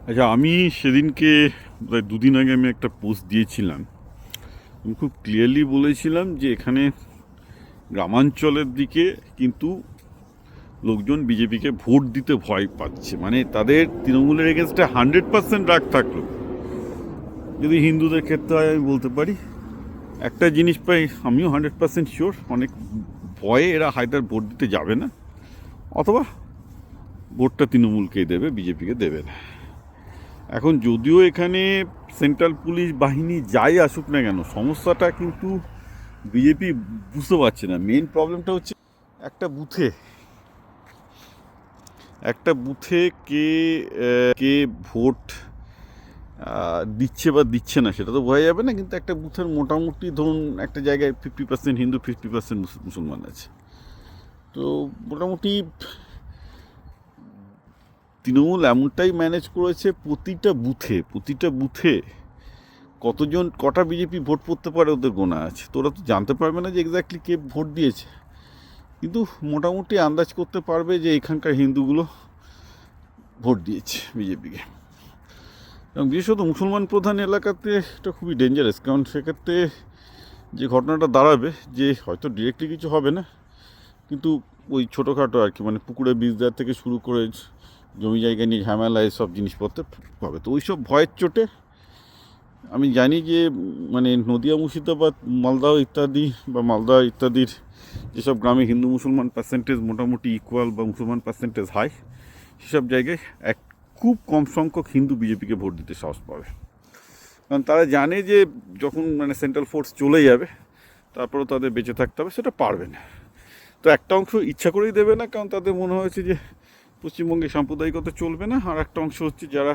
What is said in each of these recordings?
আচ্ছা, আমি সেদিনকে প্রায় দুদিন আগে আমি একটা পোস্ট দিয়েছিলাম। আমি খুব ক্লিয়ারলি বলেছিলাম যে এখানে গ্রামাঞ্চলের দিকে কিন্তু লোকজন বিজেপিকে ভোট দিতে ভয় পাচ্ছে। মানে তাদের তৃণমূলের এগেনস্টে 100% রাগ থাকলো, যদি হিন্দুদের ক্ষেত্রে হয় আমি বলতে পারি একটা জিনিস পাই, আমিও 100% শিওর, অনেক ভয়ে এরা হায়দার ভোট দিতে যাবে না, অথবা ভোটটা তৃণমূলকেই দেবে, বিজেপিকে দেবে না। এখন যদিও এখানে সেন্ট্রাল পুলিশ বাহিনী যাই আসুক না কেন, সমস্যাটা কিন্তু বিজেপি বুঝতে পারছে না। মেন প্রবলেমটা হচ্ছে একটা বুথে কে কে ভোট দিচ্ছে বা দিচ্ছে না সেটা তো বোঝা যাবে না, কিন্তু একটা বুথের মোটামুটি ধরুন একটা জায়গায় 50% হিন্দু, 50% মুসলমান আছে। তো মোটামুটি তৃণমূল এমনটাই ম্যানেজ করেছে, প্রতিটা বুথে কটা বিজেপি ভোট পড়তে পারে ওদের গোনা আছে। তোরা তো জানতে পারবে না যে এক্স্যাক্টলি কে ভোট দিয়েছে, কিন্তু মোটামুটি আন্দাজ করতে পারবে যে এখানকার হিন্দুগুলো ভোট দিয়েছে বিজেপিকে। এবং বিশেষত মুসলমান প্রধান এলাকাতে এটা খুবই ডেঞ্জারাস, কারণ সেক্ষেত্রে যে ঘটনাটা দাঁড়াবে, যে হয়তো ডিরেক্টলি কিছু হবে না, কিন্তু ওই ছোটোখাটো আর কি, মানে পুকুরে বীজ দেওয়ার থেকে শুরু করে জমি জায়গা নিয়ে ঝামেলা, এসব জিনিসপত্র হবে। তো ওই সব ভয়ের চোটে আমি জানি যে মানে নদিয়া, মুর্শিদাবাদ, মালদা ইত্যাদির যেসব গ্রামে হিন্দু মুসলমান পার্সেন্টেজ মোটামুটি ইকুয়াল বা মুসলমান পার্সেন্টেজ হাই, সেসব জায়গায় খুব কম সংখ্যক হিন্দু বিজেপিকে ভোট দিতে সাহস পাবে। কারণ তারা জানে যে যখন মানে সেন্ট্রাল ফোর্স চলে যাবে তারপরেও তাদের বেঁচে থাকতে হবে, সেটা পারবে না। তো একটা অংশ ইচ্ছা করেই দেবে না, কারণ তাদের মনে হয়েছে যে পশ্চিমবঙ্গে সাম্প্রদায়িকতা চলবে না। আর একটা অংশ হচ্ছে যারা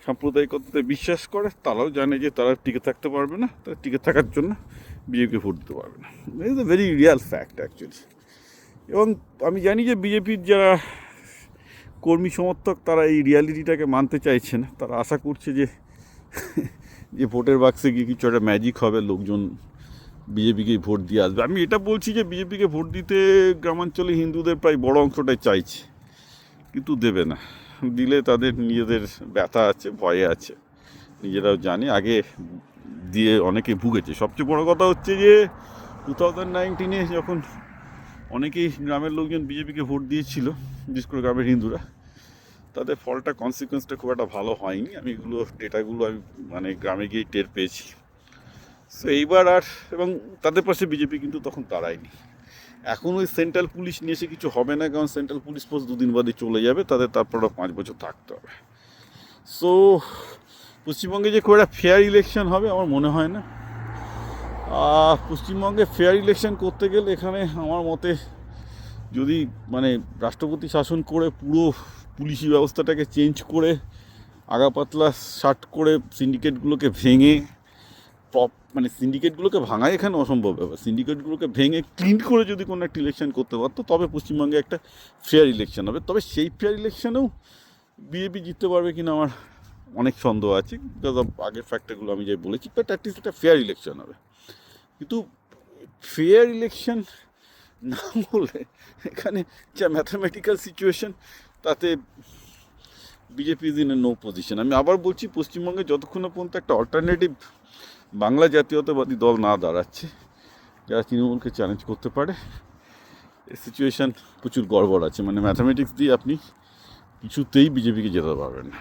সাম্প্রদায়িকতাতে বিশ্বাস করে, তারাও জানে যে তারা টিকে থাকতে পারবে না, তারা টিকে থাকার জন্য বিজেপিকে ভোট দিতে পারবে না। Is a very Real fact actually. এবং আমি জানি যে বিজেপির যারা কর্মী সমর্থক তারা এই রিয়ালিটিটাকে মানতে চাইছে না। তারা আশা করছে যে যে ভোটের বাক্সে গিয়ে কিছু একটা ম্যাজিক হবে, লোকজন বিজেপিকেই ভোট দিয়ে আসবে। আমি এটা বলছি যে বিজেপিকে ভোট দিতে গ্রামাঞ্চলে হিন্দুদের প্রায় বড় অংশটাই চাইছে, কিন্তু দেবে না। দিলে তাদের নিজেদের ব্যথা আছে, ভয়ে আছে, নিজেরাও জানে, আগে দিয়ে অনেকে ভুগেছে। সবচেয়ে বড় কথা হচ্ছে যে 2019-এ যখন অনেকেই গ্রামের লোকজন বিজেপিকে ভোট দিয়েছিল, বিশেষ করে গ্রামের হিন্দুরা, তাদের ফলটা, কনসিকুয়েন্সটা খুব একটা ভালো হয়নি। আমি ডেটাগুলো আমি মানে গ্রামে গিয়ে টের পেয়েছি। সো এইবার এবং তাদের পাশে বিজেপি কিন্তু তখন দাঁড়ায়নি। এখন ওই সেন্ট্রাল পুলিশ নিয়ে এসে কিছু হবে না, কারণ সেন্ট্রাল পুলিশ ফোর্স দুদিন বাদে চলে যাবে, তাদের তারপরে 5 বছর থাকতে হবে। সো পশ্চিমবঙ্গে যে খুব একটা ফেয়ার ইলেকশন হবে আমার মনে হয় না। পশ্চিমবঙ্গে ফেয়ার ইলেকশন করতে গেলে এখানে আমার মতে যদি মানে রাষ্ট্রপতি শাসন করে পুরো পুলিশি ব্যবস্থাটাকে চেঞ্জ করে আগা পাতলা শার্ট করে সিন্ডিকেটগুলোকে ভেঙে মানে সিন্ডিকেটগুলোকে ভাঙাই এখানে অসম্ভব ব্যাপার। সিন্ডিকেটগুলোকে ভেঙে ক্লিন করে যদি কোনো একটা ইলেকশন করতে পারতো, তবে পশ্চিমবঙ্গে একটা ফেয়ার ইলেকশন হবে। তবে সেই ফেয়ার ইলেকশনেও বিজেপি জিততে পারবে কিনা আমার অনেক সন্দেহ আছে, বিকজ অফ আগের ফ্যাক্টরগুলো আমি যে বলেছি। বাট অ্যাটলিস্ট একটা ফেয়ার ইলেকশন হবে। কিন্তু ফেয়ার ইলেকশন না বলে এখানে যা ম্যাথামেটিক্যাল সিচুয়েশন, তাতে BJP is in a no position. আমি আবার বলছি, পশ্চিমবঙ্গে যতক্ষণ না পর্যন্ত একটা অল্টারনেটিভ বাংলা জাতীয়তাবাদী দল না দাঁড়াচ্ছে যারা তৃণমূলকে চ্যালেঞ্জ করতে পারে, এই সিচুয়েশান প্রচুর গড়বড় আছে। মানে ম্যাথামেটিক্স দিয়ে আপনি কিছুতেই বিজেপিকে জেতাতে পারবেন না।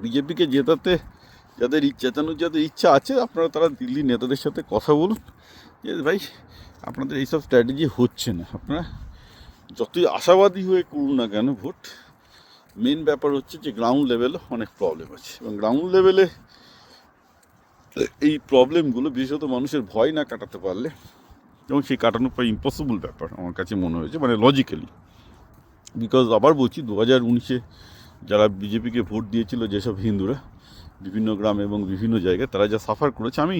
বিজেপিকে জেতাতে যাদের ইচ্ছা আছে, আপনারা তারা দিল্লি নেতাদের সাথে কথা বলুন যে ভাই আপনাদের এইসব স্ট্র্যাটেজি হচ্ছে না, আপনারা যতই আশাবাদী হয়ে করুন না কেন ভোট, মেন ব্যাপার হচ্ছে যে গ্রাউন্ড লেভেলে অনেক প্রবলেম আছে। এবং গ্রাউন্ড লেভেলে এই প্রবলেমগুলো বিশেষত মানুষের ভয় না কাটাতে পারলে, এবং সেই কাটানো প্রায় ইম্পসিবল ব্যাপার আমার কাছে মনে হয়েছে, মানে লজিক্যালি। বিকজ আবার বলছি, 2019-এ যারা বিজেপিকে ভোট দিয়েছিল যেসব হিন্দুরা বিভিন্ন গ্রামে এবং বিভিন্ন জায়গায়, তারা যা সাফার করেছে আমি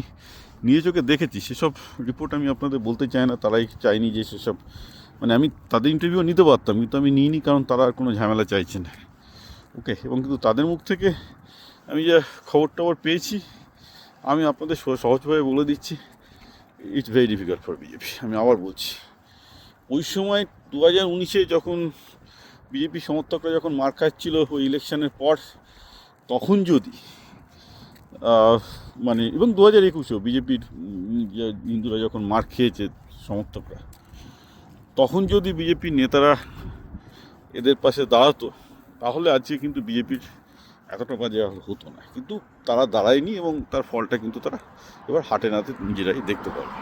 নিজে চোখে দেখেছি। সেসব রিপোর্ট আমি আপনাদের বলতে চাই না, তারাই চাইনি যে সেসব, মানে আমি তাদের ইন্টারভিউ নিতে পারতাম, কিন্তু আমি নিইনি, কারণ তারা আর কোনো ঝামেলা চাইছে না। ওকে, এবং কিন্তু তাদের মুখ থেকে আমি যা খবর পেয়েছি, আমি আপনাদের সহজভাবে বলে দিচ্ছি, it's very difficult for BJP. আমি আবার বলছি, ওই সময় 2019-এ যখন বিজেপি সমর্থকরা যখন মার খাচ্ছিল ওই ইলেকশনের পর, তখন যদি মানে এবং 2021-এও বিজেপির হিন্দুরা যখন মার খেয়েছে সমর্থকরা, তখন যদি বিজেপির নেতারা এদের পাশে দাঁড়াতো, তাহলে আজকে কিন্তু বিজেপির এতটা বাজে হতো না। কিন্তু তারা দাঁড়ায়নি এবং তার ফলটা কিন্তু তারা এবার হাটে নাতে নিজেরাই দেখতে পাবে।